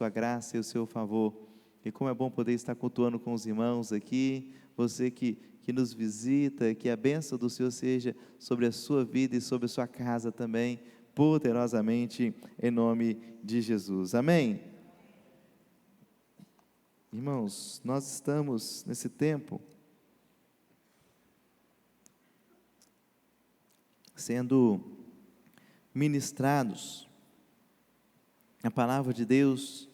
sua graça e o seu favor. E como é bom poder estar cultuando com os irmãos aqui, você que nos visita, que a bênção do Senhor seja sobre a sua vida e sobre a sua casa também, poderosamente, em nome de Jesus. Amém? Irmãos, nós estamos nesse tempo sendo ministrados a palavra de Deus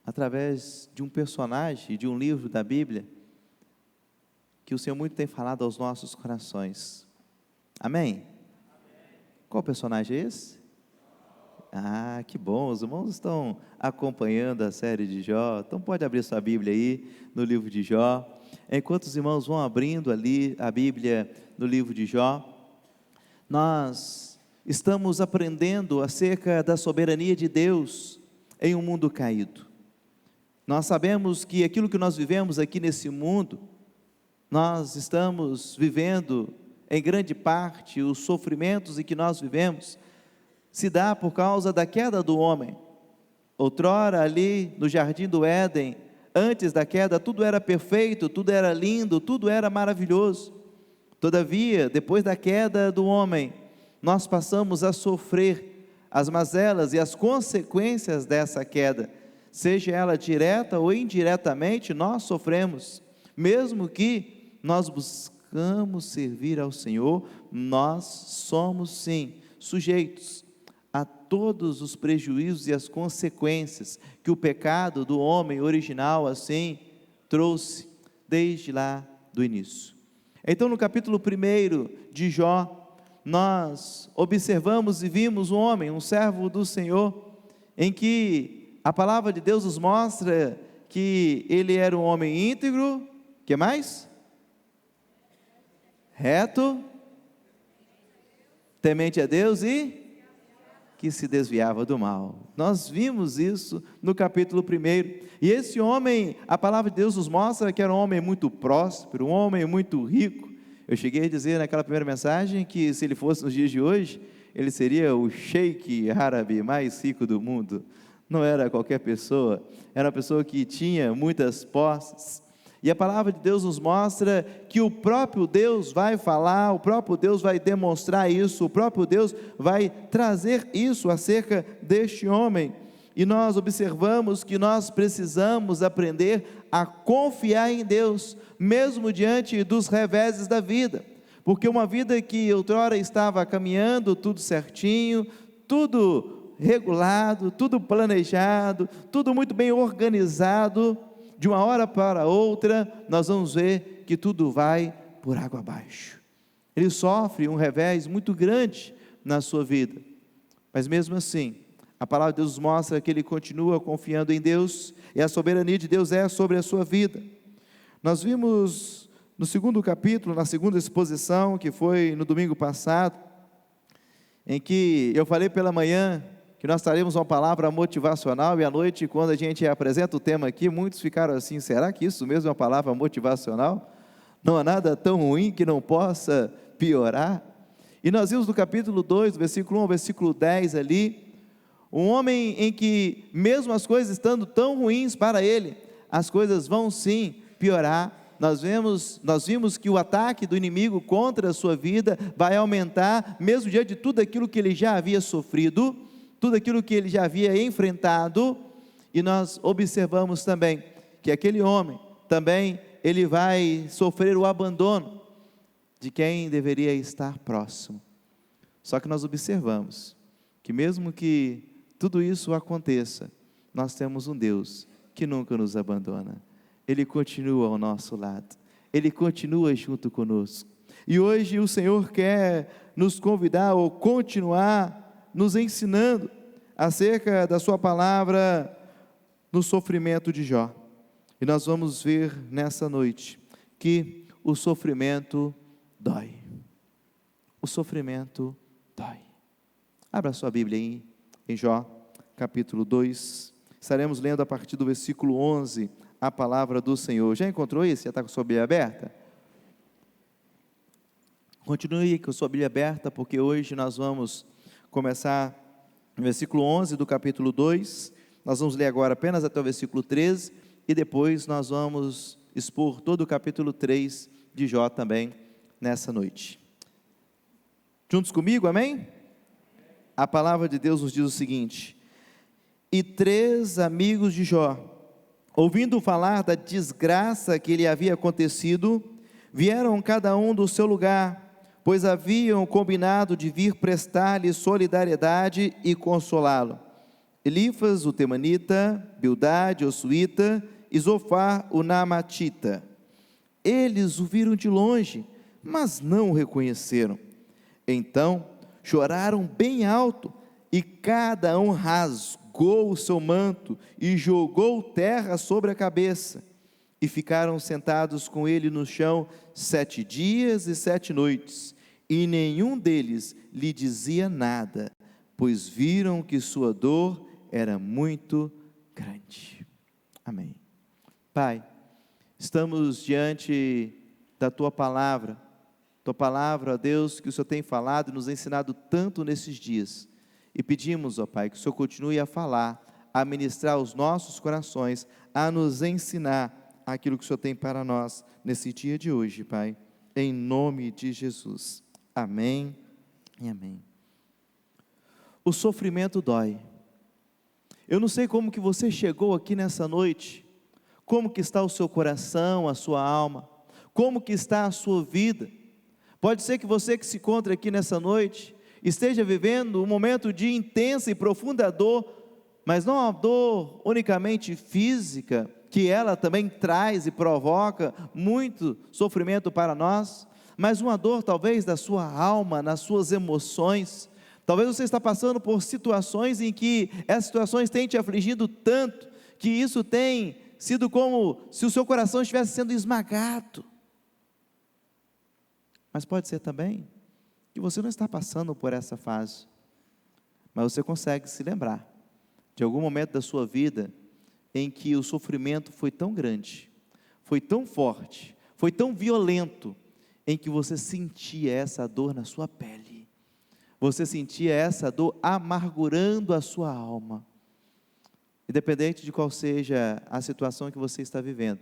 através de um personagem, de um livro da Bíblia, que o Senhor muito tem falado aos nossos corações. Amém? Qual personagem é esse? Ah, que bom, os irmãos estão acompanhando a série de Jó, então pode abrir sua Bíblia aí, no livro de Jó. Enquanto os irmãos vão abrindo ali a Bíblia no livro de Jó, nós estamos aprendendo acerca da soberania de Deus em um mundo caído. Nós sabemos que aquilo que nós vivemos aqui nesse mundo, nós estamos vivendo em grande parte os sofrimentos em que nós vivemos, se dá por causa da queda do homem. Outrora ali no jardim do Éden, antes da queda, tudo era perfeito, tudo era lindo, tudo era maravilhoso. Todavia, depois da queda do homem, nós passamos a sofrer as mazelas e as consequências dessa queda, seja ela direta ou indiretamente, nós sofremos. Mesmo que nós buscamos servir ao Senhor, nós somos sim sujeitos a todos os prejuízos e as consequências que o pecado do homem original assim trouxe desde lá do início. Então no capítulo 1 de Jó, nós observamos e vimos um homem, um servo do Senhor, em que a palavra de Deus nos mostra que ele era um homem íntegro, que mais? Reto, temente a Deus e que se desviava do mal. Nós vimos isso no capítulo 1, e esse homem, a palavra de Deus nos mostra que era um homem muito próspero, um homem muito rico. Eu cheguei a dizer naquela primeira mensagem que se ele fosse nos dias de hoje, ele seria o sheik árabe mais rico do mundo. Não era qualquer pessoa, era uma pessoa que tinha muitas posses. E a palavra de Deus nos mostra que o próprio Deus vai falar, o próprio Deus vai demonstrar isso, o próprio Deus vai trazer isso acerca deste homem. E nós observamos que nós precisamos aprender a confiar em Deus, mesmo diante dos reveses da vida. Porque uma vida que outrora estava caminhando, tudo certinho, tudo regulado, tudo planejado, tudo muito bem organizado, de uma hora para outra, nós vamos ver que tudo vai por água abaixo. Ele sofre um revés muito grande na sua vida, mas mesmo assim, a palavra de Deus mostra que ele continua confiando em Deus, e a soberania de Deus é sobre a sua vida. Nós vimos no segundo capítulo, na segunda exposição, que foi no domingo passado, em que eu falei pela manhã, que nós traremos uma palavra motivacional, e à noite, quando a gente apresenta o tema aqui, muitos ficaram assim, será que isso mesmo é uma palavra motivacional? Não há nada tão ruim que não possa piorar? E nós vimos no capítulo 2, versículo 1 ao versículo 10 ali, um homem em que, mesmo as coisas estando tão ruins para ele, as coisas vão sim piorar. Nós vimos que o ataque do inimigo contra a sua vida vai aumentar, mesmo diante de tudo aquilo que ele já havia sofrido, tudo aquilo que ele já havia enfrentado. E nós observamos também que aquele homem também, ele vai sofrer o abandono de quem deveria estar próximo. Só que nós observamos que mesmo que tudo isso aconteça, nós temos um Deus que nunca nos abandona. Ele continua ao nosso lado, Ele continua junto conosco. E hoje o Senhor quer nos convidar ou continuar nos ensinando acerca da sua palavra no sofrimento de Jó. E nós vamos ver nessa noite que o sofrimento dói. O sofrimento dói. Abra sua Bíblia aí, em Jó, capítulo 2. Estaremos lendo a partir do versículo 11, a palavra do Senhor. Já encontrou isso? Já está com a sua Bíblia aberta? Continue com a sua Bíblia aberta, porque hoje nós vamos começar no versículo 11 do capítulo 2, nós vamos ler agora apenas até o versículo 13, e depois nós vamos expor todo o capítulo 3 de Jó também, nessa noite. Juntos comigo, amém? A palavra de Deus nos diz o seguinte: e 3 amigos de Jó, ouvindo falar da desgraça que lhe havia acontecido, vieram cada um do seu lugar, pois haviam combinado de vir prestar-lhe solidariedade e consolá-lo. Elifas, o temanita, Bildade, o suíta, e Zofar, o naamatita. Eles o viram de longe, mas não o reconheceram. Então choraram bem alto, e cada um rasgou o seu manto e jogou terra sobre a cabeça, e ficaram sentados com ele no chão 7 dias e 7 noites, e nenhum deles lhe dizia nada, pois viram que sua dor era muito grande. Amém. Pai, estamos diante da Tua palavra, ó Deus, que o Senhor tem falado e nos ensinado tanto nesses dias, e pedimos, ó Pai, que o Senhor continue a falar, a ministrar aos nossos corações, a nos ensinar aquilo que o Senhor tem para nós nesse dia de hoje, Pai, em nome de Jesus. Amém e amém. O sofrimento dói. Eu não sei como que você chegou aqui nessa noite, como que está o seu coração, a sua alma, como que está a sua vida. Pode ser que você que se encontra aqui nessa noite, esteja vivendo um momento de intensa e profunda dor, mas não a dor unicamente física, que ela também traz e provoca muito sofrimento para nós, mas uma dor talvez da sua alma, nas suas emoções. Talvez você está passando por situações em que essas situações têm te afligido tanto, que isso tem sido como se o seu coração estivesse sendo esmagado. Mas pode ser também que você não está passando por essa fase, mas você consegue se lembrar de algum momento da sua vida em que o sofrimento foi tão grande, foi tão forte, foi tão violento, em que você sentia essa dor na sua pele, você sentia essa dor amargurando a sua alma. Independente de qual seja a situação que você está vivendo,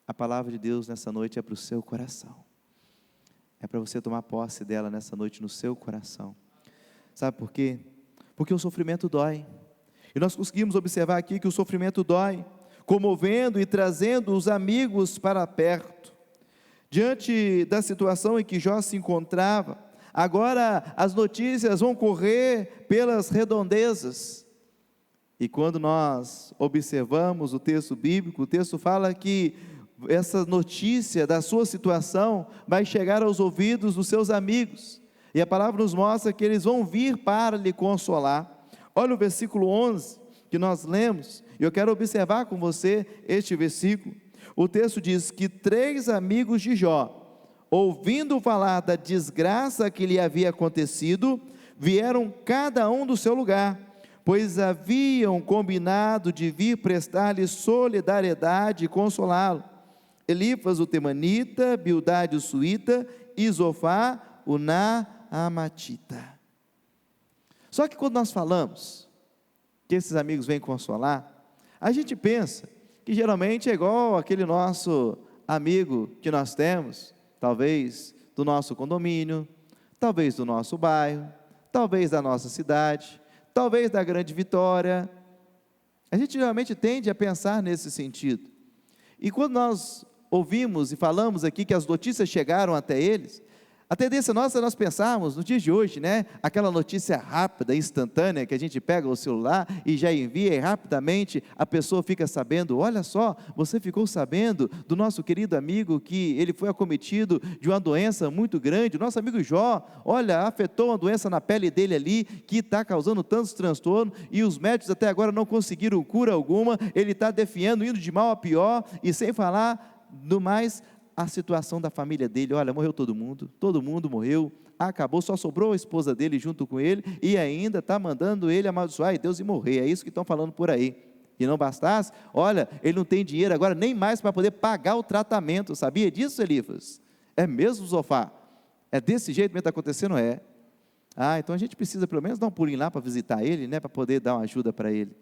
a palavra de Deus nessa noite é para o seu coração, é para você tomar posse dela nessa noite no seu coração. Sabe por quê? Porque o sofrimento dói, e nós conseguimos observar aqui que o sofrimento dói, comovendo e trazendo os amigos para perto. Diante da situação em que Jó se encontrava, agora as notícias vão correr pelas redondezas, e quando nós observamos o texto bíblico, o texto fala que essa notícia da sua situação vai chegar aos ouvidos dos seus amigos, e a palavra nos mostra que eles vão vir para lhe consolar. Olha o versículo 11 que nós lemos, e eu quero observar com você este versículo. O texto diz que 3 amigos de Jó, ouvindo falar da desgraça que lhe havia acontecido, vieram cada um do seu lugar, pois haviam combinado de vir prestar-lhe solidariedade e consolá-lo. Elifas, o temanita, Bildade, o suíta, e Zofar, o naamatita. Só que quando nós falamos que esses amigos vêm consolar, a gente pensa que geralmente é igual aquele nosso amigo que nós temos, talvez do nosso condomínio, talvez do nosso bairro, talvez da nossa cidade, talvez da Grande Vitória. A gente geralmente tende a pensar nesse sentido. E quando nós ouvimos e falamos aqui que as notícias chegaram até eles, a tendência nossa é nós pensarmos, nos dias de hoje, aquela notícia rápida, instantânea, que a gente pega o celular e já envia, e rapidamente a pessoa fica sabendo. Olha só, você ficou sabendo do nosso querido amigo que ele foi acometido de uma doença muito grande, o nosso amigo Jó, olha, afetou uma doença na pele dele ali, que está causando tantos transtornos, e os médicos até agora não conseguiram cura alguma, ele está definhando, indo de mal a pior, e sem falar do mais, a situação da família dele. Olha, morreu todo mundo morreu, acabou, só sobrou a esposa dele junto com ele, e ainda está mandando ele amaldiçoar e Deus e morrer. É isso que estão falando por aí. E não bastasse, olha, ele não tem dinheiro agora nem mais para poder pagar o tratamento. Sabia disso, Elifas? É mesmo, Zofar? É desse jeito mesmo que está acontecendo? É. Então a gente precisa pelo menos dar um pulinho lá para visitar ele, para poder dar uma ajuda para ele.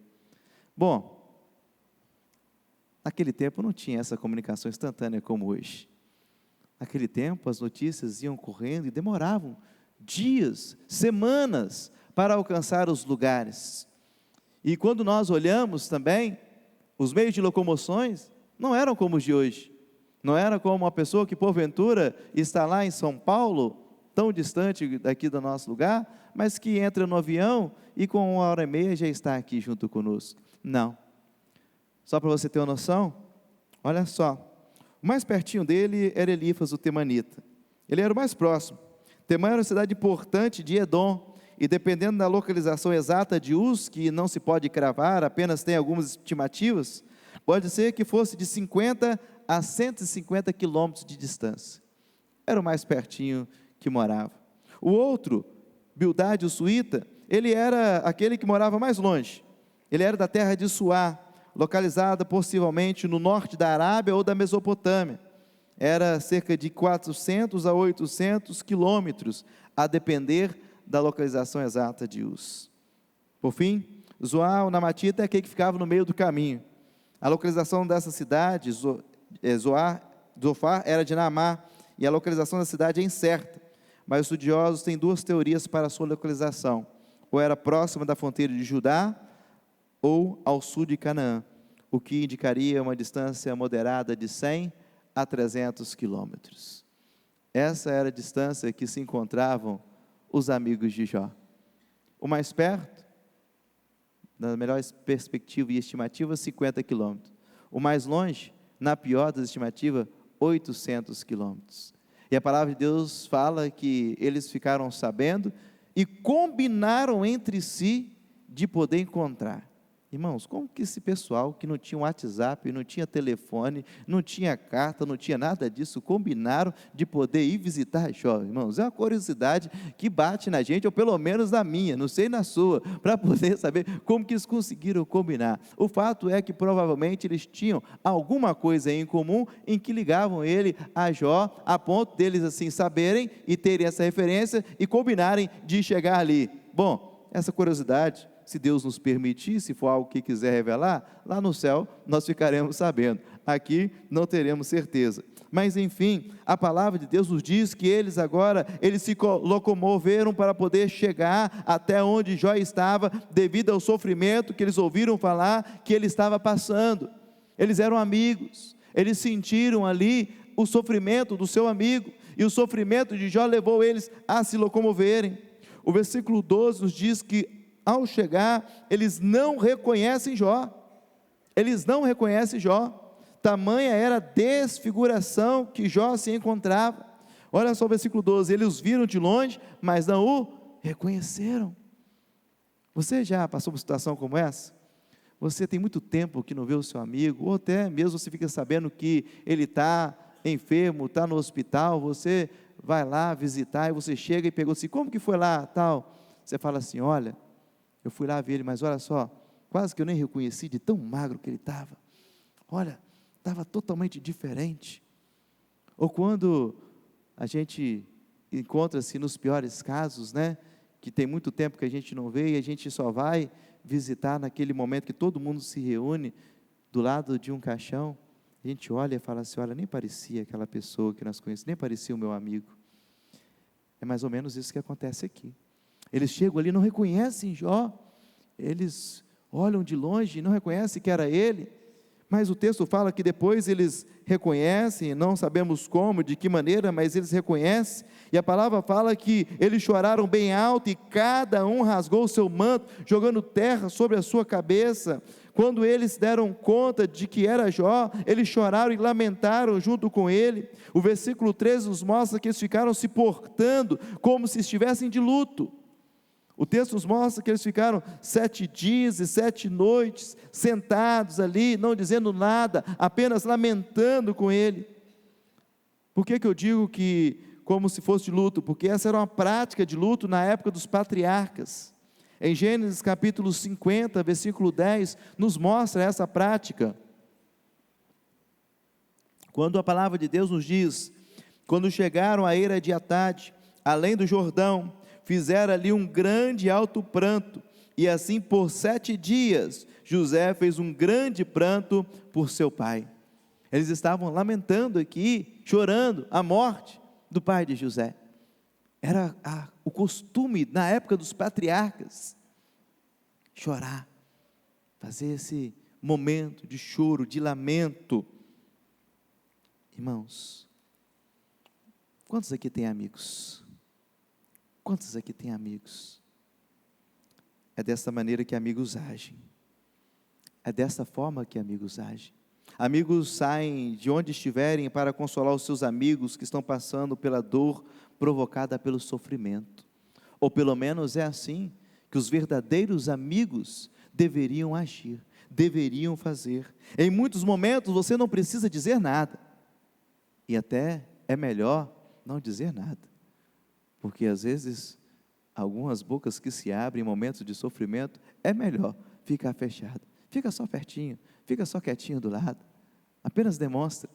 Bom, naquele tempo não tinha essa comunicação instantânea como hoje. Naquele tempo as notícias iam correndo e demoravam dias, semanas para alcançar os lugares. E quando nós olhamos também, os meios de locomoções não eram como os de hoje. Não era como uma pessoa que porventura está lá em São Paulo, tão distante daqui do nosso lugar, mas que entra no avião e com 1h30 já está aqui junto conosco. Não. Só para você ter uma noção, olha só. O mais pertinho dele era Elifas, o temanita. Ele era o mais próximo. Temã era uma cidade importante de Edom, e dependendo da localização exata de Uz, que não se pode cravar, apenas tem algumas estimativas, pode ser que fosse de 50 a 150 quilômetros de distância. Era o mais pertinho que morava. O outro, Bildade, o suíta, ele era aquele que morava mais longe. Ele era da terra de Suá, localizada possivelmente no norte da Arábia ou da Mesopotâmia. Era cerca de 400 a 800 quilômetros, a depender da localização exata de Uz. Por fim, Zoar, o namatita, é aquele que ficava no meio do caminho. A localização dessa cidade, Zofar, era de Naamá, e a localização da cidade é incerta, mas os estudiosos têm duas teorias para a sua localização: ou era próxima da fronteira de Judá, ou ao sul de Canaã, o que indicaria uma distância moderada de 100 a 300 quilômetros. Essa era a distância que se encontravam os amigos de Jó. O mais perto, na melhor perspectiva e estimativa, 50 quilômetros. O mais longe, na pior das estimativas, 800 quilômetros. E a palavra de Deus fala que eles ficaram sabendo e combinaram entre si de poder encontrar. Irmãos, como que esse pessoal que não tinha WhatsApp, não tinha telefone, não tinha carta, não tinha nada disso, combinaram de poder ir visitar Jó? Irmãos, é uma curiosidade que bate na gente, ou pelo menos na minha, não sei na sua, para poder saber como que eles conseguiram combinar. O fato é que provavelmente eles tinham alguma coisa em comum em que ligavam ele a Jó, a ponto deles assim saberem e terem essa referência e combinarem de chegar ali. Bom, essa curiosidade, se Deus nos permitir, se for algo que quiser revelar, lá no céu nós ficaremos sabendo. Aqui não teremos certeza. Mas enfim, a palavra de Deus nos diz que eles se locomoveram para poder chegar até onde Jó estava, devido ao sofrimento que eles ouviram falar que ele estava passando. Eles eram amigos, eles sentiram ali o sofrimento do seu amigo, e o sofrimento de Jó levou eles a se locomoverem. O versículo 12 nos diz que ao chegar, eles não reconhecem Jó. Eles não reconhecem Jó. Tamanha era a desfiguração que Jó se encontrava. Olha só o versículo 12: eles os viram de longe, mas não o reconheceram. Você já passou por uma situação como essa? Você tem muito tempo que não vê o seu amigo, ou até mesmo você fica sabendo que ele está enfermo, está no hospital, você vai lá visitar, e você chega e pergunta assim: como que foi lá, tal? Você fala assim: olha, eu fui lá ver ele, mas olha só, quase que eu nem reconheci de tão magro que ele estava. Olha, estava totalmente diferente. Ou quando a gente encontra-se nos piores casos, né, que tem muito tempo que a gente não vê, e a gente só vai visitar naquele momento que todo mundo se reúne do lado de um caixão, a gente olha e fala assim: olha, nem parecia aquela pessoa que nós conhecemos, nem parecia o meu amigo. É mais ou menos isso que acontece aqui. Eles chegam ali, não reconhecem Jó, eles olham de longe e não reconhecem que era ele, mas o texto fala que depois eles reconhecem, não sabemos como, de que maneira, mas eles reconhecem, e a palavra fala que eles choraram bem alto, e cada um rasgou o seu manto, jogando terra sobre a sua cabeça. Quando eles deram conta de que era Jó, eles choraram e lamentaram junto com ele. O versículo 13 nos mostra que eles ficaram se portando como se estivessem de luto. O texto nos mostra que eles ficaram 7 dias e 7 noites sentados ali, não dizendo nada, apenas lamentando com ele. Por que eu digo que como se fosse de luto? Porque essa era uma prática de luto na época dos patriarcas. Em Gênesis capítulo 50, versículo 10, nos mostra essa prática. Quando a palavra de Deus nos diz: quando chegaram à eira de Atade, além do Jordão, fizeram ali um grande alto pranto, E assim por 7 dias, José fez um grande pranto por seu pai. Eles estavam lamentando aqui, chorando a morte do pai de José. Era o costume na época dos patriarcas, chorar, fazer esse momento de choro, de lamento. Irmãos, quantos aqui têm amigos? Quantos aqui têm amigos? É dessa maneira que amigos agem. É dessa forma que amigos agem. Amigos saem de onde estiverem para consolar os seus amigos que estão passando pela dor provocada pelo sofrimento. Ou pelo menos é assim que os verdadeiros amigos deveriam agir, deveriam fazer. Em muitos momentos você não precisa dizer nada. E até é melhor não dizer nada. Porque às vezes, algumas bocas que se abrem em momentos de sofrimento, é melhor ficar fechado. Fica só pertinho, fica só quietinho do lado. Apenas demonstra.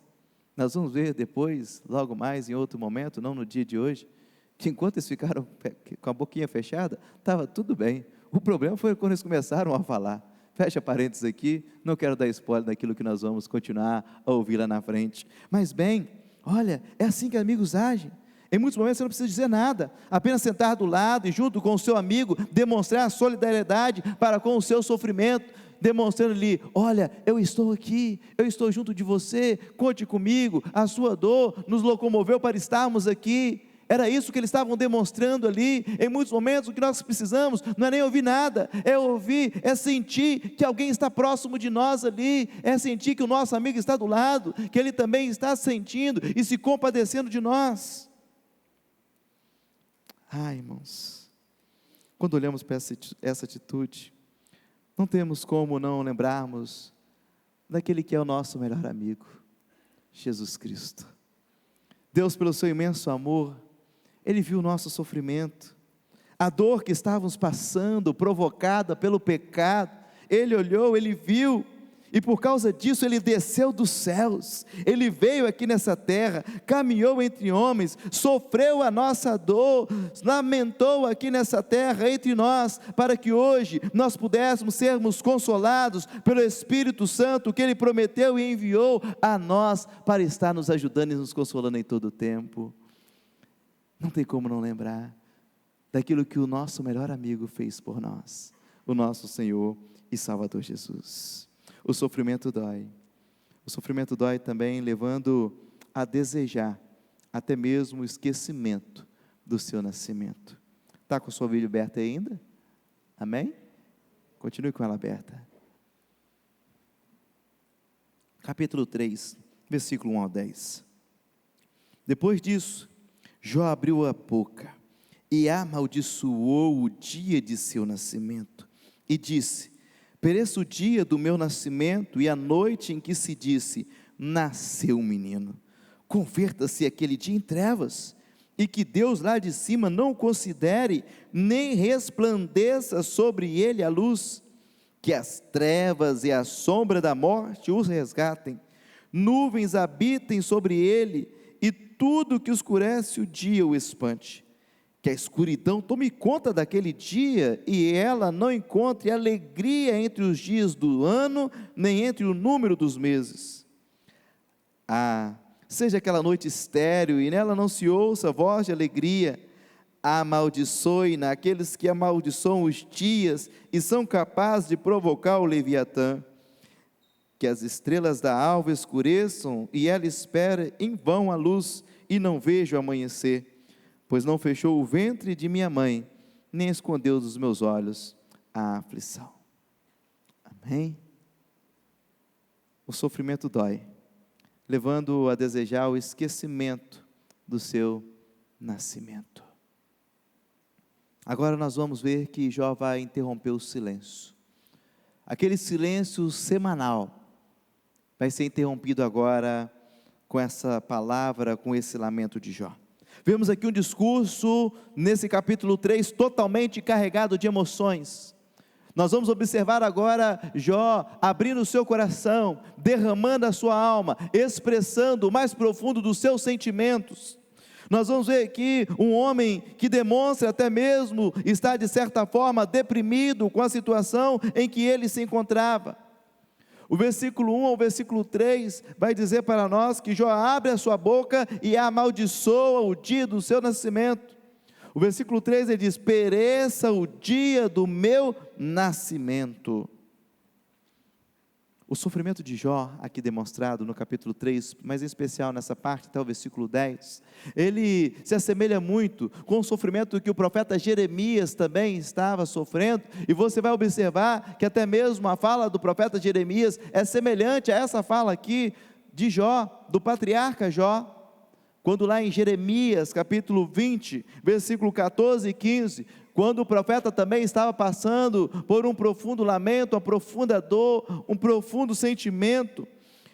Nós vamos ver depois, logo mais, em outro momento, não no dia de hoje, que enquanto eles ficaram com a boquinha fechada, estava tudo bem. O problema foi quando eles começaram a falar. Fecha parênteses aqui, não quero dar spoiler daquilo que nós vamos continuar a ouvir lá na frente. Mas bem, olha, é assim que amigos agem. Em muitos momentos você não precisa dizer nada, apenas sentar do lado e junto com o seu amigo, demonstrar solidariedade para com o seu sofrimento, demonstrando-lhe, olha, eu estou aqui, eu estou junto de você, conte comigo, a sua dor nos locomoveu para estarmos aqui. Era isso que eles estavam demonstrando ali. Em muitos momentos o que nós precisamos não é nem ouvir nada, é ouvir, é sentir que alguém está próximo de nós ali, é sentir que o nosso amigo está do lado, que ele também está sentindo e se compadecendo de nós. Irmãos, quando olhamos para essa atitude, não temos como não lembrarmos daquele que é o nosso melhor amigo, Jesus Cristo. Deus, pelo seu imenso amor, Ele viu o nosso sofrimento, a dor que estávamos passando, provocada pelo pecado. Ele olhou, Ele viu, e por causa disso Ele desceu dos céus, Ele veio aqui nessa terra, caminhou entre homens, sofreu a nossa dor, lamentou aqui nessa terra entre nós, para que hoje nós pudéssemos sermos consolados pelo Espírito Santo, que Ele prometeu e enviou a nós, para estar nos ajudando e nos consolando em todo o tempo. Não tem como não lembrar daquilo que o nosso melhor amigo fez por nós, o nosso Senhor e Salvador Jesus. O sofrimento dói também, levando a desejar até mesmo o esquecimento do seu nascimento. Está com a sua Bíblia aberta ainda? Amém? Continue com ela aberta. Capítulo 3, versículo 1 ao 10. Depois disso, Jó abriu a boca e amaldiçoou o dia de seu nascimento e disse: pereça o dia do meu nascimento e a noite em que se disse, nasceu um menino. Converta-se aquele dia em trevas, e que Deus lá de cima não o considere, nem resplandeça sobre ele a luz. Que as trevas e a sombra da morte os resgatem, nuvens habitem sobre ele, e tudo que escurece o dia o espante. Que a escuridão tome conta daquele dia, e ela não encontre alegria entre os dias do ano, nem entre o número dos meses. Seja aquela noite estéril, e nela não se ouça voz de alegria. Amaldiçoe naqueles que amaldiçoam os dias, e são capazes de provocar o Leviatã. Que as estrelas da alva escureçam, e ela espera em vão a luz, e não vejo o amanhecer. Pois não fechou o ventre de minha mãe, nem escondeu dos meus olhos a aflição. Amém? O sofrimento dói, levando-o a desejar o esquecimento do seu nascimento. Agora nós vamos ver que Jó vai interromper o silêncio. Aquele silêncio semanal vai ser interrompido agora com essa palavra, com esse lamento de Jó. Vemos aqui um discurso, nesse capítulo 3, totalmente carregado de emoções. Nós vamos observar agora Jó abrindo o seu coração, derramando a sua alma, expressando o mais profundo dos seus sentimentos. Nós vamos ver aqui um homem que demonstra até mesmo estar de certa forma deprimido com a situação em que ele se encontrava. O versículo 1 ao versículo 3 vai dizer para nós que Jó abre a sua boca e amaldiçoa o dia do seu nascimento. O versículo 3 ele diz: pereça o dia do meu nascimento. O sofrimento de Jó, aqui demonstrado no capítulo 3, mas em especial nessa parte até o versículo 10, ele se assemelha muito com o sofrimento que o profeta Jeremias também estava sofrendo, e você vai observar que até mesmo a fala do profeta Jeremias é semelhante a essa fala aqui de Jó, do patriarca Jó, quando lá em Jeremias capítulo 20, versículo 14 e 15, quando o profeta também estava passando por um profundo lamento, uma profunda dor, um profundo sentimento,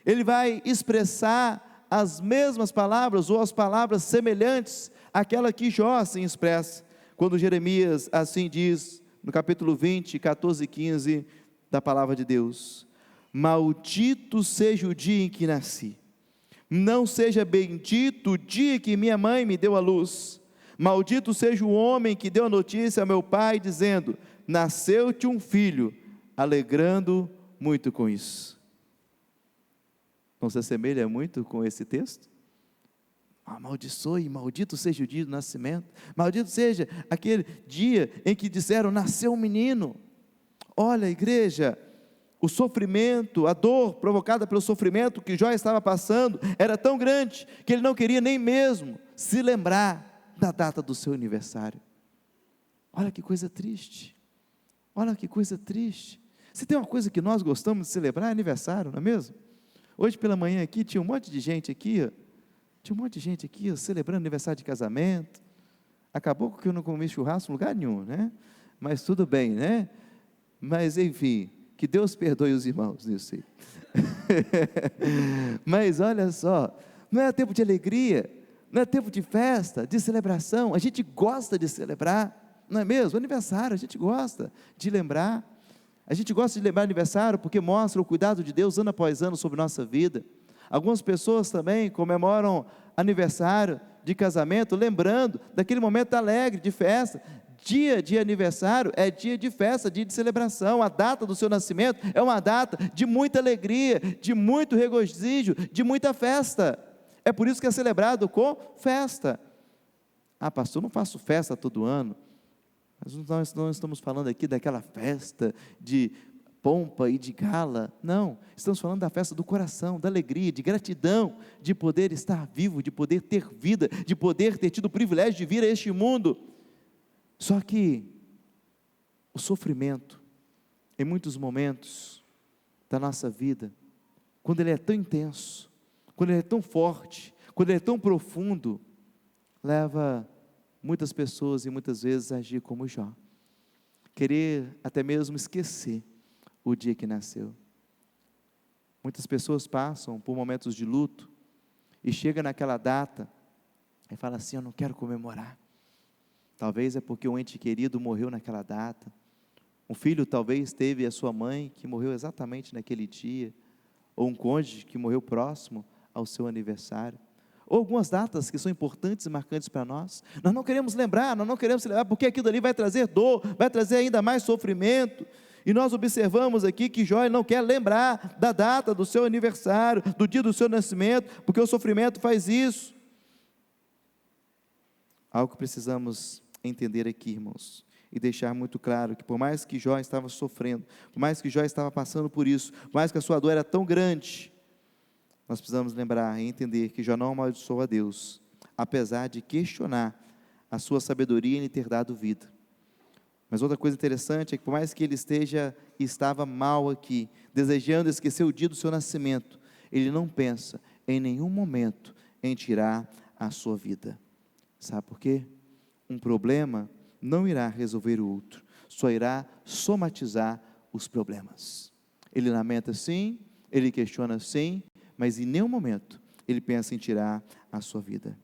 ele vai expressar as mesmas palavras, ou as palavras semelhantes àquela que Jó assim expressa, quando Jeremias assim diz, no capítulo 20, 14 e 15, da palavra de Deus: maldito seja o dia em que nasci, não seja bendito o dia que minha mãe me deu à luz. Maldito seja o homem que deu a notícia a meu pai, dizendo: nasceu-te um filho, alegrando muito com isso. Não se assemelha muito com esse texto? Amaldiçoe, maldito seja o dia do nascimento, maldito seja aquele dia em que disseram: nasceu um menino. Olha, igreja, o sofrimento, a dor provocada pelo sofrimento que Jó estava passando, era tão grande, que ele não queria nem mesmo se lembrar da data do seu aniversário. Olha que coisa triste, olha que coisa triste. Se tem uma coisa que nós gostamos de celebrar, é aniversário, não é mesmo? Hoje pela manhã aqui, tinha um monte de gente aqui, celebrando aniversário de casamento. Acabou que eu não comi churrasco em lugar nenhum, né? Mas tudo bem, né? Mas enfim, que Deus perdoe os irmãos nisso aí. Mas olha só, não é tempo de alegria, não é tempo de festa, de celebração. A gente gosta de celebrar, não é mesmo? Aniversário, a gente gosta de lembrar. A gente gosta de lembrar aniversário porque mostra o cuidado de Deus ano após ano sobre nossa vida. Algumas pessoas também comemoram aniversário de casamento, lembrando daquele momento alegre, de festa. Dia de aniversário é dia de festa, dia de celebração. A data do seu nascimento é uma data de muita alegria, de muito regozijo, de muita festa. É por isso que é celebrado com festa. Ah, pastor, não faço festa todo ano. Mas nós não estamos falando aqui daquela festa de pompa e de gala. Não, estamos falando da festa do coração, da alegria, de gratidão, de poder estar vivo, de poder ter vida, de poder ter tido o privilégio de vir a este mundo. Só que o sofrimento, em muitos momentos da nossa vida, quando ele é tão intenso, quando ele é tão forte, quando ele é tão profundo, leva muitas pessoas e muitas vezes a agir como Jó, querer até mesmo esquecer o dia que nasceu. Muitas pessoas passam por momentos de luto e chega naquela data e fala assim: eu não quero comemorar. Talvez é porque um ente querido morreu naquela data, um filho talvez teve a sua mãe que morreu exatamente naquele dia, ou um cônjuge que morreu próximo ao seu aniversário, ou algumas datas que são importantes e marcantes para nós. Nós não queremos lembrar, porque aquilo ali vai trazer dor, vai trazer ainda mais sofrimento. E nós observamos aqui que Jó não quer lembrar da data do seu aniversário, do dia do seu nascimento, porque o sofrimento faz isso. Algo que precisamos entender aqui, irmãos, e deixar muito claro, que por mais que Jó estava sofrendo, por mais que Jó estava passando por isso, por mais que a sua dor era tão grande, nós precisamos lembrar e entender que Jó não amaldiçoou a Deus, apesar de questionar a sua sabedoria em lhe ter dado vida. Mas outra coisa interessante é que por mais que ele estava mal aqui, desejando esquecer o dia do seu nascimento, ele não pensa em nenhum momento em tirar a sua vida. Sabe por quê? Um problema não irá resolver o outro, só irá somatizar os problemas. Ele lamenta sim, ele questiona sim, mas em nenhum momento ele pensa em tirar a sua vida.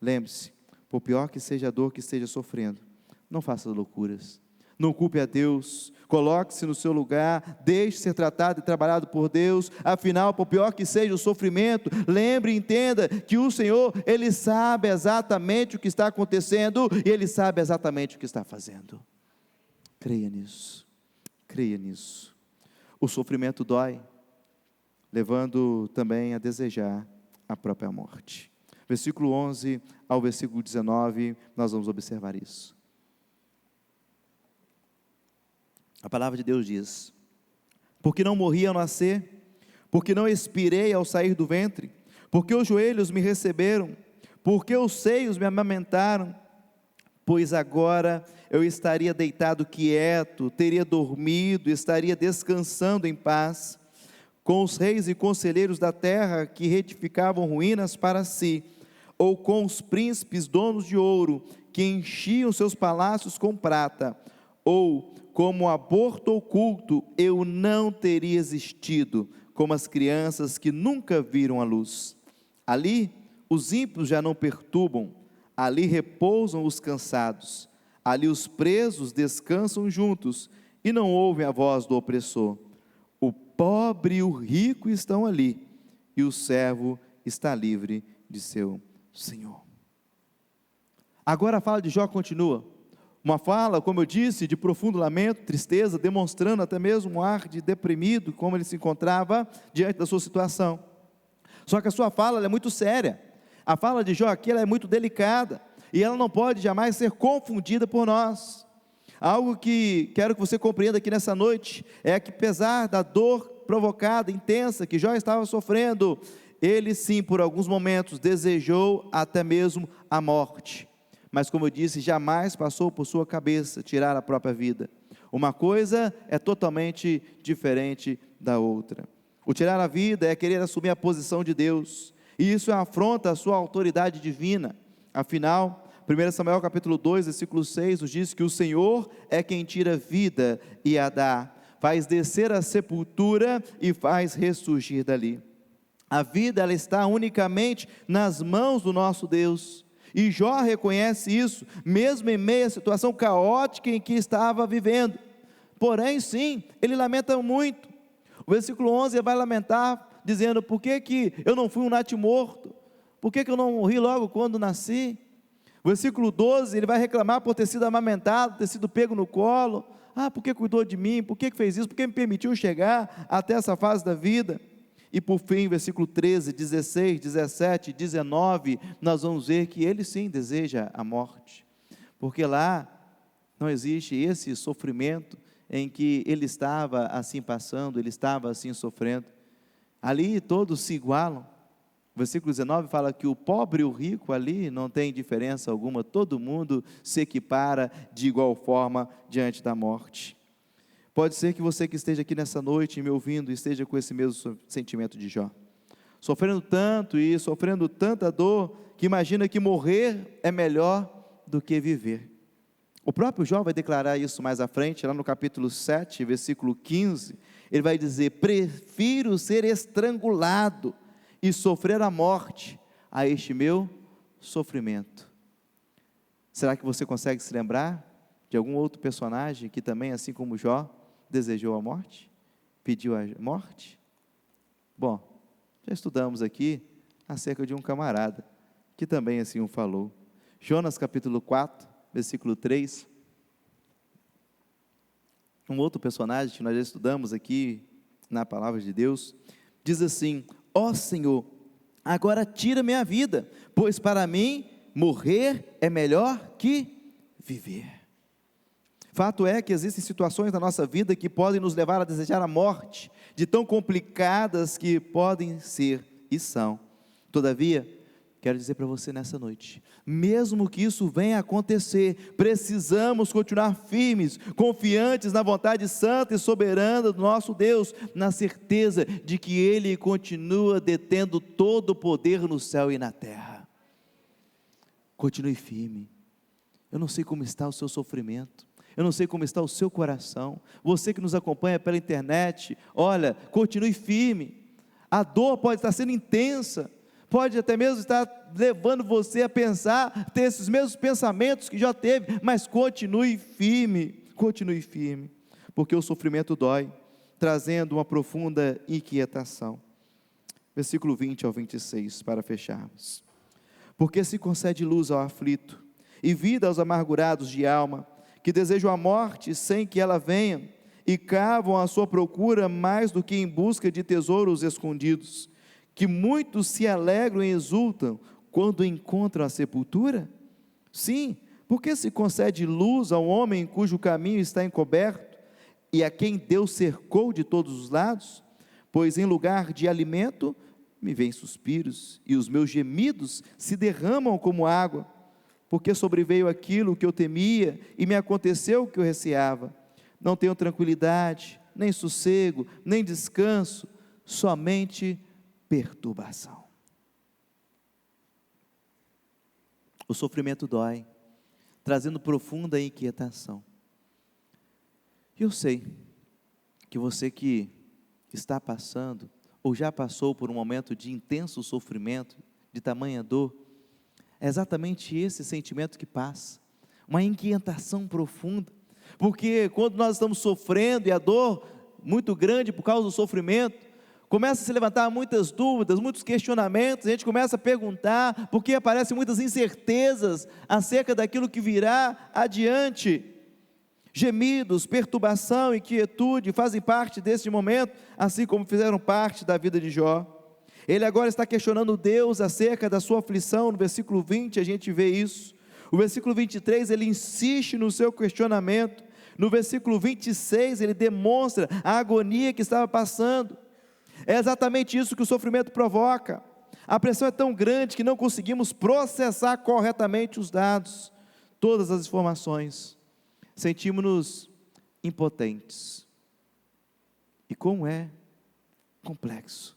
Lembre-se, por pior que seja a dor que esteja sofrendo, não faça loucuras, Não culpe a Deus, coloque-se no seu lugar, deixe ser tratado e trabalhado por Deus. Afinal, por pior que seja o sofrimento, lembre e entenda que o Senhor, Ele sabe exatamente o que está acontecendo e Ele sabe exatamente o que está fazendo. Creia nisso, creia nisso. O sofrimento dói, levando também a desejar a própria morte. Versículo 11 ao versículo 19, nós vamos observar isso. A palavra de Deus diz: porque não morri ao nascer, porque não expirei ao sair do ventre, porque os joelhos me receberam, porque os seios me amamentaram, pois agora eu estaria deitado quieto, teria dormido, estaria descansando em paz, com os reis e conselheiros da terra que retificavam ruínas para si, ou com os príncipes donos de ouro, que enchiam seus palácios com prata, ou como aborto oculto, eu não teria existido, como as crianças que nunca viram a luz. Ali os ímpios já não perturbam, ali repousam os cansados, ali os presos descansam juntos, e não ouvem a voz do opressor. O pobre e o rico estão ali, e o servo está livre de seu Senhor. Agora a fala de Jó continua. Uma fala, como eu disse, de profundo lamento, tristeza, demonstrando até mesmo um ar de deprimido, como ele se encontrava diante da sua situação. Só que a sua fala ela é muito séria. A fala de Jó aqui ela é muito delicada, e ela não pode jamais ser confundida por nós. Algo que quero que você compreenda aqui nessa noite, é que apesar da dor provocada, intensa, que Jó estava sofrendo, ele sim, por alguns momentos, desejou até mesmo a morte. Mas como eu disse, jamais passou por sua cabeça tirar a própria vida. Uma coisa é totalmente diferente da outra. O tirar a vida é querer assumir a posição de Deus, e isso é uma afronta à sua autoridade divina. Afinal, 1 Samuel capítulo 2, versículo 6, nos diz que o Senhor é quem tira vida e a dá, faz descer a sepultura e faz ressurgir dali. A vida ela está unicamente nas mãos do nosso Deus. E Jó reconhece isso, mesmo em meio à situação caótica em que estava vivendo. Porém, sim, ele lamenta muito. O versículo 11 ele vai lamentar, dizendo: por que eu não fui um natimorto? Por que eu não morri logo quando nasci? O versículo 12, ele vai reclamar por ter sido amamentado, ter sido pego no colo. Por que cuidou de mim? Por que fez isso? Por que me permitiu chegar até essa fase da vida? E por fim, versículo 13, 16, 17, 19, nós vamos ver que ele sim deseja a morte, porque lá não existe esse sofrimento em que ele estava assim passando, ele estava assim sofrendo. Ali todos se igualam. O versículo 19 fala que o pobre e o rico ali não tem diferença alguma, todo mundo se equipara de igual forma diante da morte. Pode ser que você que esteja aqui nessa noite me ouvindo esteja com esse mesmo sentimento de Jó, sofrendo tanto e sofrendo tanta dor, que imagina que morrer é melhor do que viver. O próprio Jó vai declarar isso mais à frente, lá no capítulo 7, versículo 15, ele vai dizer: prefiro ser estrangulado e sofrer a morte a este meu sofrimento. Será que você consegue se lembrar de algum outro personagem que também, assim como Jó, desejou a morte? Pediu a morte? Bom, já estudamos aqui acerca de um camarada que também assim o falou. Jonas capítulo 4, versículo 3. Um outro personagem que nós já estudamos aqui na palavra de Deus, diz assim: ó Senhor, agora tira minha vida, pois para mim morrer é melhor que viver. Fato é que existem situações na nossa vida que podem nos levar a desejar a morte, de tão complicadas que podem ser e são. Todavia, quero dizer para você nessa noite, mesmo que isso venha a acontecer, precisamos continuar firmes, confiantes na vontade santa e soberana do nosso Deus, na certeza de que Ele continua detendo todo o poder no céu e na terra. Continue firme. Eu não sei como está o seu sofrimento, eu não sei como está o seu coração. Você que nos acompanha pela internet, olha, continue firme. A dor pode estar sendo intensa, pode até mesmo estar levando você a pensar, ter esses mesmos pensamentos que já teve, mas continue firme, continue firme, porque o sofrimento dói, trazendo uma profunda inquietação. Versículo 20 ao 26, para fecharmos. Porque se concede luz ao aflito, e vida aos amargurados de alma, que desejam a morte sem que ela venha, e cavam à sua procura mais do que em busca de tesouros escondidos, que muitos se alegram e exultam quando encontram a sepultura? Sim, porque se concede luz ao homem cujo caminho está encoberto, e a quem Deus cercou de todos os lados? Pois em lugar de alimento, me vêm suspiros, e os meus gemidos se derramam como água, porque sobreveio aquilo que eu temia, e me aconteceu o que eu receava. Não tenho tranquilidade, nem sossego, nem descanso, somente perturbação. O sofrimento dói, trazendo profunda inquietação. E eu sei que você que está passando, ou já passou por um momento de intenso sofrimento, de tamanha dor, é exatamente esse sentimento que passa, uma inquietação profunda, porque quando nós estamos sofrendo e a dor muito grande por causa do sofrimento, começa a se levantar muitas dúvidas, muitos questionamentos, a gente começa a perguntar, porque aparecem muitas incertezas acerca daquilo que virá adiante. Gemidos, perturbação, inquietude fazem parte desse momento, assim como fizeram parte da vida de Jó. Ele agora está questionando Deus acerca da sua aflição. No versículo 20 a gente vê isso. O versículo 23 ele insiste no seu questionamento. No versículo 26 ele demonstra a agonia que estava passando. É exatamente isso que o sofrimento provoca. A pressão é tão grande que não conseguimos processar corretamente os dados, todas as informações. Sentimos-nos impotentes. E como é complexo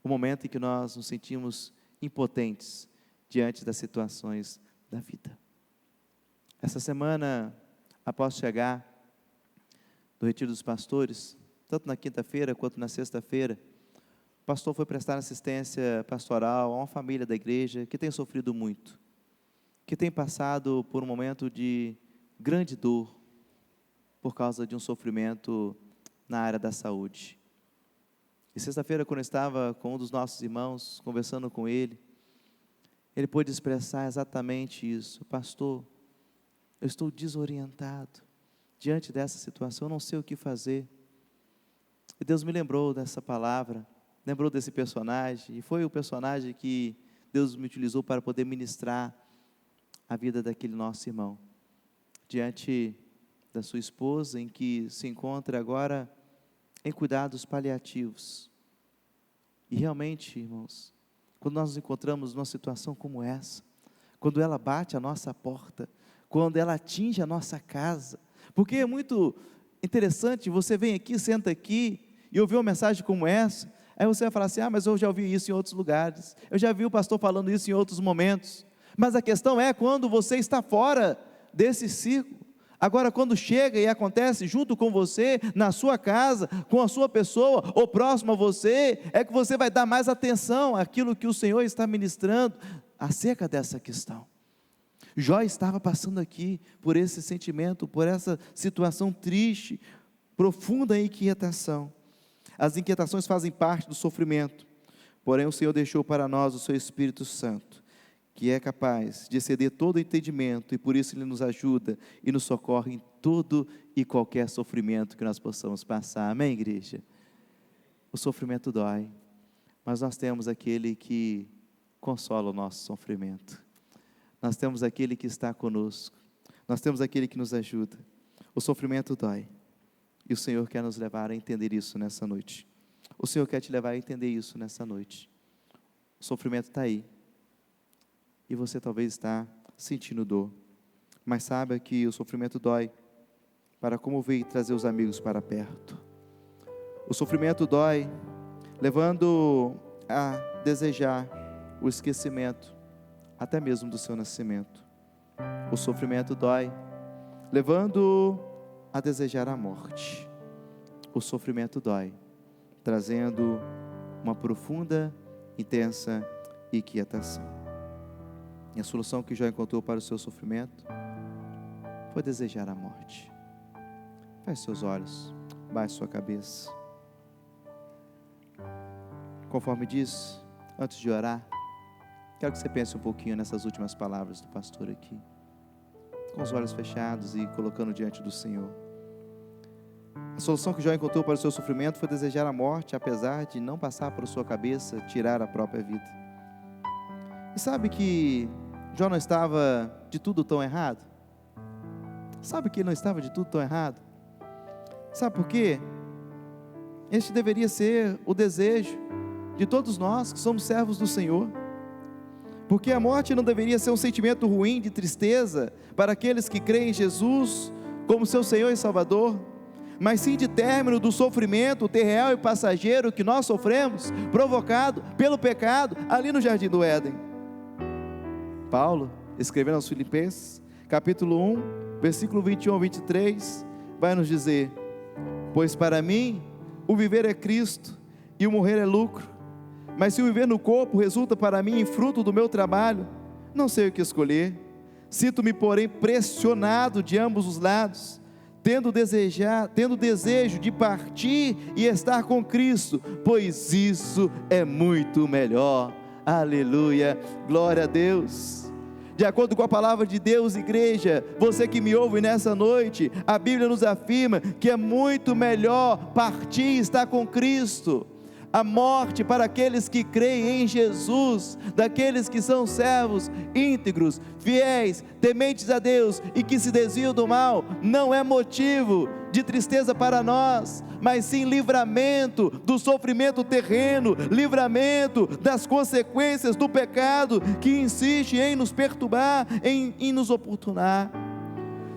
o momento em que nós nos sentimos impotentes diante das situações da vida. Essa semana, após chegar do retiro dos pastores, tanto na quinta-feira quanto na sexta-feira, o pastor foi prestar assistência pastoral a uma família da igreja que tem sofrido muito, que tem passado por um momento de grande dor, por causa de um sofrimento na área da saúde. E sexta-feira, quando eu estava com um dos nossos irmãos, conversando com ele pôde expressar exatamente isso: pastor, eu estou desorientado diante dessa situação, eu não sei o que fazer. E Deus me lembrou dessa palavra, lembrou desse personagem, e foi o personagem que Deus me utilizou para poder ministrar a vida daquele nosso irmão, diante da sua esposa, em que se encontra agora em cuidados paliativos. E realmente, irmãos, quando nós nos encontramos numa situação como essa, quando ela bate a nossa porta, quando ela atinge a nossa casa, porque é muito interessante, você vem aqui, senta aqui, e ouviu uma mensagem como essa, aí você vai falar assim: mas eu já ouvi isso em outros lugares, eu já vi o pastor falando isso em outros momentos. Mas a questão é quando você está fora desse círculo. Agora, quando chega e acontece junto com você, na sua casa, com a sua pessoa, ou próximo a você, é que você vai dar mais atenção àquilo que o Senhor está ministrando acerca dessa questão. Jó estava passando aqui por esse sentimento, por essa situação triste, profunda inquietação. As inquietações fazem parte do sofrimento, porém o Senhor deixou para nós o seu Espírito Santo, que é capaz de exceder todo entendimento, e por isso Ele nos ajuda e nos socorre em todo e qualquer sofrimento que nós possamos passar. Amém, igreja? O sofrimento dói, mas nós temos aquele que consola o nosso sofrimento. Nós temos aquele que está conosco, nós temos aquele que nos ajuda. O sofrimento dói, e o Senhor quer nos levar a entender isso nessa noite. O Senhor quer te levar a entender isso nessa noite. O sofrimento está aí, e você talvez está sentindo dor, mas saiba que o sofrimento dói para comover e trazer os amigos para perto. O sofrimento dói, levando a desejar o esquecimento, até mesmo do seu nascimento. O sofrimento dói, levando a desejar a morte. O sofrimento dói, trazendo uma profunda, intensa inquietação. E a solução que Jó encontrou para o seu sofrimento foi desejar a morte. Feche seus olhos, baixe sua cabeça. Conforme diz, antes de orar, quero que você pense um pouquinho nessas últimas palavras do pastor aqui, com os olhos fechados e colocando diante do Senhor. A solução que Jó encontrou para o seu sofrimento foi desejar a morte, apesar de não passar por sua cabeça tirar a própria vida. E sabe que Jó não estava de tudo tão errado? Sabe que ele não estava de tudo tão errado? Sabe por quê? Este deveria ser o desejo de todos nós que somos servos do Senhor. Porque a morte não deveria ser um sentimento ruim de tristeza para aqueles que creem em Jesus como seu Senhor e Salvador, mas sim de término do sofrimento terreno e passageiro que nós sofremos, provocado pelo pecado ali no Jardim do Éden. Paulo, escrevendo aos Filipenses, capítulo 1, versículo 21 ao 23, vai nos dizer: pois para mim o viver é Cristo e o morrer é lucro, mas se o viver no corpo resulta para mim em fruto do meu trabalho, não sei o que escolher. Sinto-me, porém, pressionado de ambos os lados, tendo desejo de partir e estar com Cristo, pois isso é muito melhor. Aleluia, glória a Deus. De acordo com a palavra de Deus, igreja, você que me ouve nessa noite, a Bíblia nos afirma que é muito melhor partir e estar com Cristo. A morte para aqueles que creem em Jesus, daqueles que são servos íntegros, fiéis, tementes a Deus e que se desviam do mal, não é motivo de tristeza para nós, mas sim livramento do sofrimento terreno, livramento das consequências do pecado que insiste em nos perturbar, em nos oportunar.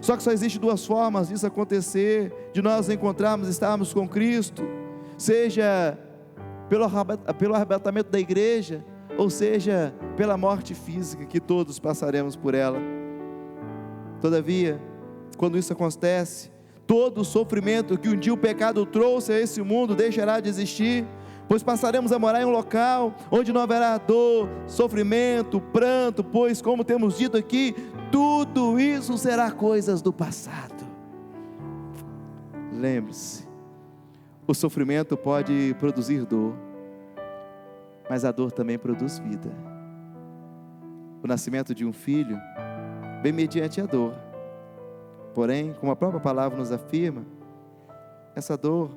Só que só existe duas formas disso acontecer, de nós encontrarmos, estarmos com Cristo, seja pelo arrebatamento da igreja, ou seja, pela morte física, que todos passaremos por ela. Todavia, quando isso acontece, todo o sofrimento que um dia o pecado trouxe a esse mundo deixará de existir, pois passaremos a morar em um local onde não haverá dor, sofrimento, pranto, pois, como temos dito aqui, tudo isso será coisas do passado. Lembre-se, o sofrimento pode produzir dor, mas a dor também produz vida. O nascimento de um filho vem mediante a dor, porém, como a própria palavra nos afirma, essa dor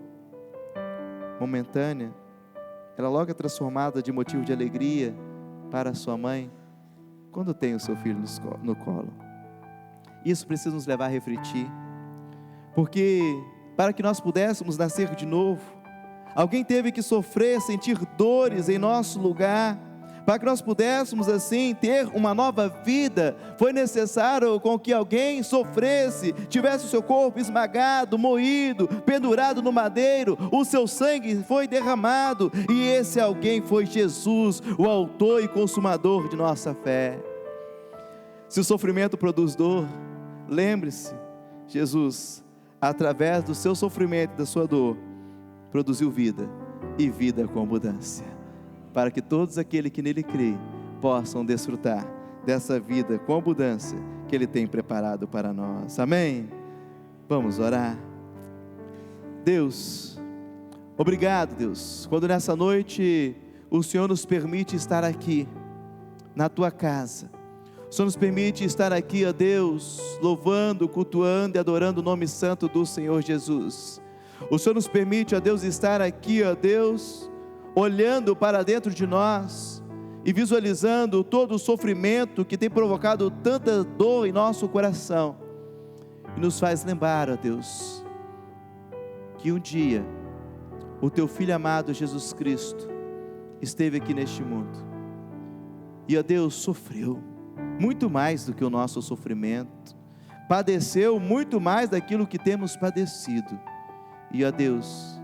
momentânea, ela logo é transformada de motivo de alegria para a sua mãe, quando tem o seu filho no colo. Isso precisa nos levar a refletir, porque para que nós pudéssemos nascer de novo, alguém teve que sofrer, sentir dores em nosso lugar. Para que nós pudéssemos assim ter uma nova vida, foi necessário com que alguém sofresse, tivesse o seu corpo esmagado, moído, pendurado no madeiro, o seu sangue foi derramado, e esse alguém foi Jesus, o autor e consumador de nossa fé. Se o sofrimento produz dor, lembre-se, Jesus, através do seu sofrimento e da sua dor, produziu vida, e vida com abundância, para que todos aqueles que nele creem possam desfrutar dessa vida com abundância que Ele tem preparado para nós. Amém? Vamos orar. Deus, obrigado, Deus, quando nessa noite o Senhor nos permite estar aqui na Tua casa. O Senhor nos permite estar aqui, ó Deus, louvando, cultuando e adorando o nome santo do Senhor Jesus. O Senhor nos permite, ó Deus, estar aqui, ó Deus, olhando para dentro de nós e visualizando todo o sofrimento que tem provocado tanta dor em nosso coração, e nos faz lembrar, ó Deus, que um dia o Teu Filho amado Jesus Cristo esteve aqui neste mundo, e ó Deus, sofreu muito mais do que o nosso sofrimento, padeceu muito mais daquilo que temos padecido, e ó Deus,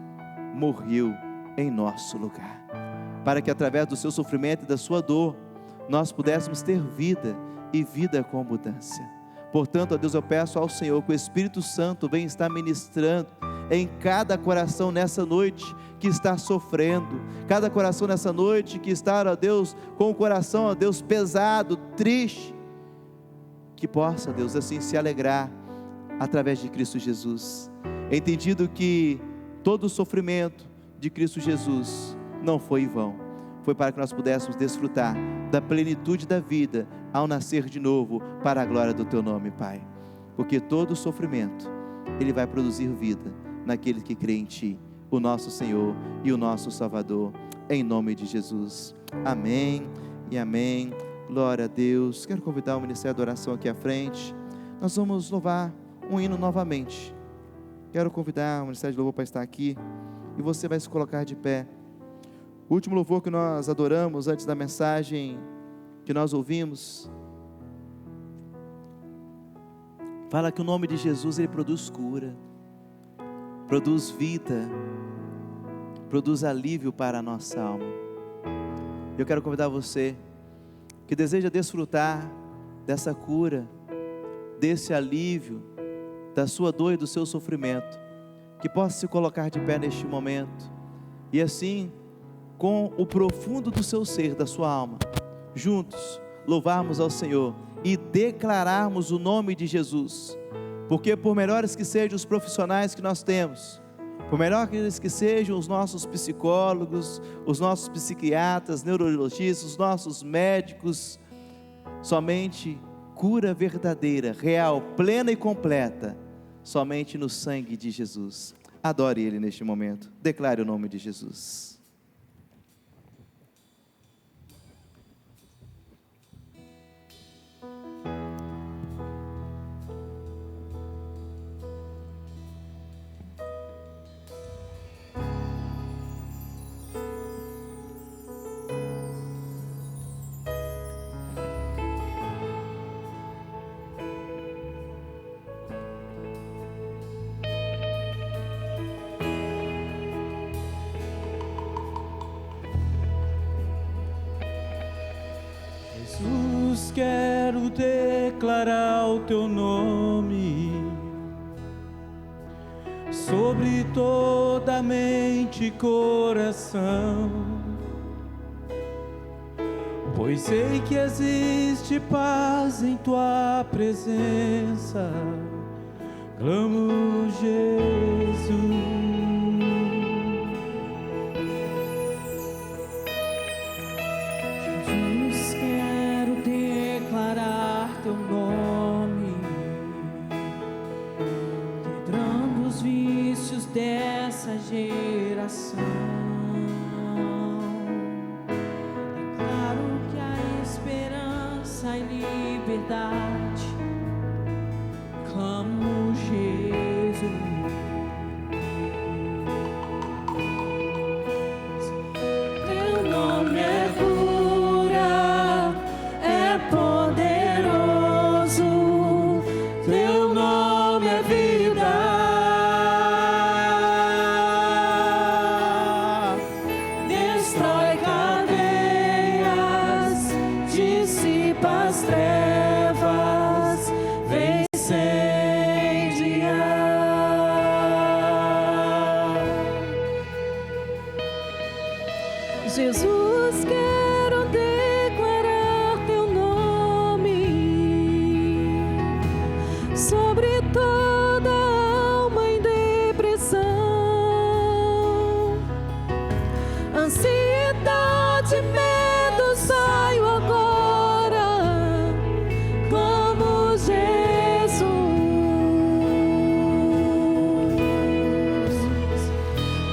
morreu em nosso lugar, para que através do seu sofrimento e da sua dor, nós pudéssemos ter vida, e vida com abundância. Portanto, ó Deus, eu peço ao Senhor que o Espírito Santo venha estar ministrando em cada coração nessa noite que está sofrendo, cada coração nessa noite que está, ó Deus, com o coração, ó Deus, pesado, triste, que possa, Deus, assim se alegrar através de Cristo Jesus. entendido que todo o sofrimento de Cristo Jesus não foi em vão, foi para que nós pudéssemos desfrutar da plenitude da vida ao nascer de novo, para a glória do Teu nome, Pai, porque todo o sofrimento, ele vai produzir vida naquele que crê em Ti, o nosso Senhor e o nosso Salvador, em nome de Jesus, amém e amém. Glória a Deus. Quero convidar o Ministério da Oração aqui à frente. Nós vamos louvar um hino novamente. Quero convidar o Ministério de Louvor para estar aqui, e você vai se colocar de pé. O último louvor que nós adoramos antes da mensagem que nós ouvimos, fala que o nome de Jesus, ele produz cura, produz vida, produz alívio para a nossa alma. Eu quero convidar você que deseja desfrutar dessa cura, desse alívio, da sua dor e do seu sofrimento, que possa se colocar de pé neste momento, e assim, com o profundo do seu ser, da sua alma, juntos, louvarmos ao Senhor, e declararmos o nome de Jesus, porque por melhores que sejam os profissionais que nós temos, por melhores que sejam os nossos psicólogos, os nossos psiquiatras, neurologistas, os nossos médicos, somente cura verdadeira, real, plena e completa, somente no sangue de Jesus. Adore Ele neste momento, declare o nome de Jesus. Jesus, quero declarar o Teu nome sobre toda mente e coração, pois sei que existe paz em Tua presença. Clamo, Jesus. Teu nome, quebrando os vícios dessa geração. Declaro que há esperança e liberdade. Clamo, Jesus. Teu nome é cura, é poder. Jesus, quero declarar Teu nome sobre toda alma em depressão, ansiedade, medo, saio agora, clamo, Jesus.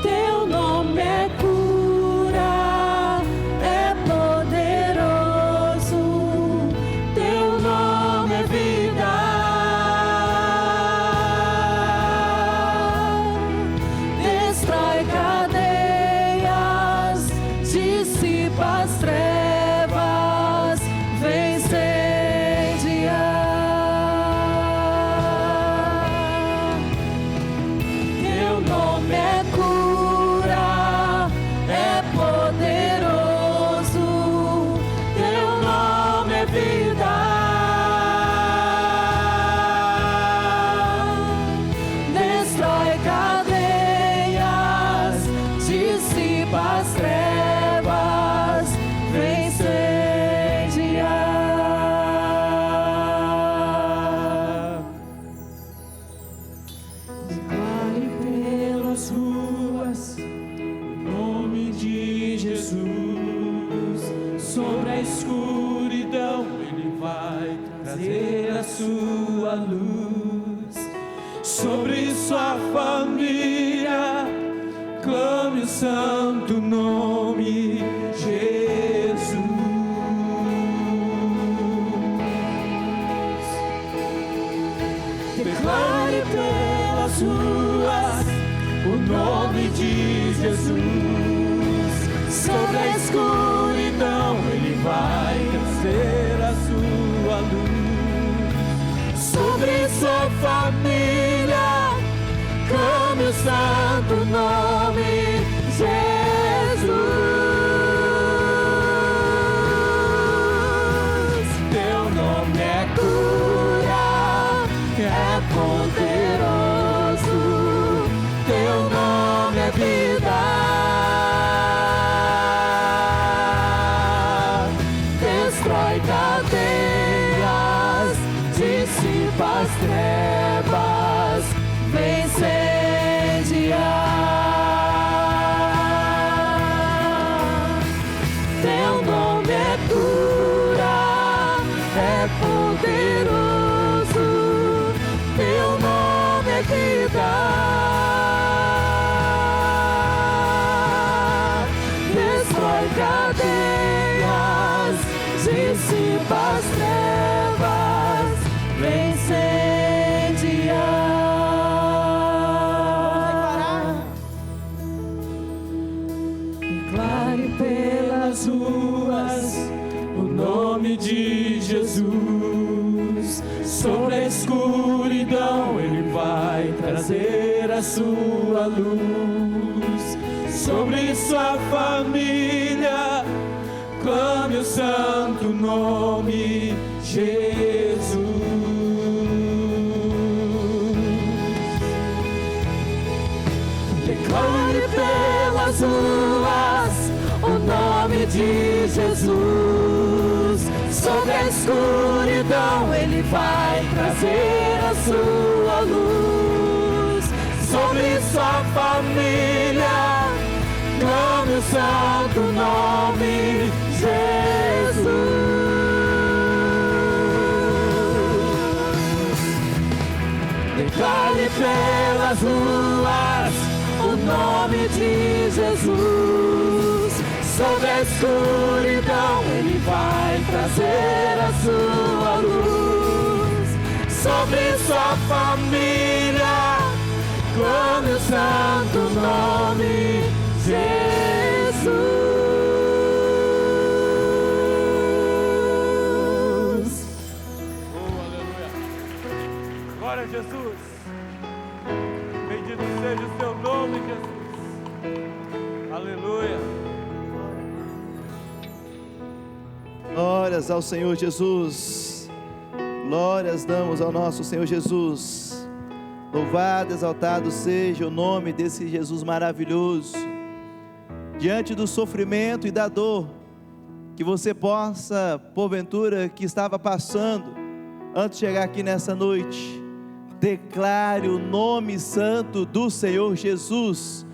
Teu nome é cura, é poderoso, Teu nome é vida. Destrói cadeias, dissipa as trevas, incendia. Teu nome é cura, é poderoso, Teu nome é vida. Destrói cadeias, dissipa as trevas, Sobre a escuridão Ele vai trazer a sua luz. Sobre sua família, clame o santo nome Jesus. Declare pelas ruas o nome de Jesus. Sobre a escuridão Ele vai trazer a sua luz. Sobre sua família, clame o santo nome Jesus. Teu nome é cura, é poderoso. Teu nome é vida. Destrói cadeias, dissipa as trevas, vence incendiar. Teu nome é cura, é poderoso. Teu nome é vida. Destrói cadeias, dissipa as trevas, vence incendiar. Declare pelas ruas o nome de Jesus. Sobre a escuridão Ele vai trazer a sua luz. Sobre sua família, clame o santo nome Jesus. Declare pelas ruas o nome de Jesus. Sobre a escuridão Ele vai trazer a sua luz. Sobre sua família, clame o santo nome Jesus. Declare pelas ruas o nome de Jesus. Sobre a escuridão Ele vai trazer a sua luz. Sobre sua família, clame o santo nome Jesus. Oh, aleluia. Glória a Jesus. Bendito seja o seu nome, Jesus. Aleluia. Glórias ao Senhor Jesus. Glórias damos ao nosso Senhor Jesus. Louvado, exaltado seja o nome desse Jesus maravilhoso. Diante do sofrimento e da dor que você possa, porventura, que estava passando, antes de chegar aqui nessa noite, declare o nome santo do Senhor Jesus,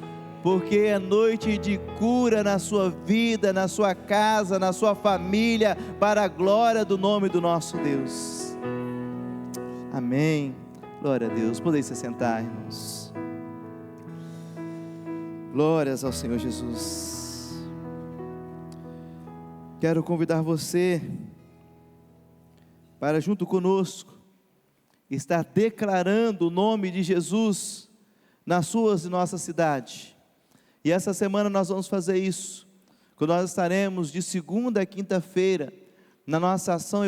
porque é noite de cura na sua vida, na sua casa, na sua família, para a glória do nome do nosso Deus. Amém. Glória a Deus. Podem se sentar, irmãos. Glórias ao Senhor Jesus. Quero convidar você para, junto conosco, estar declarando o nome de Jesus nas suas e nossa cidade. E essa semana nós vamos fazer isso, quando nós estaremos de segunda a quinta-feira na nossa ação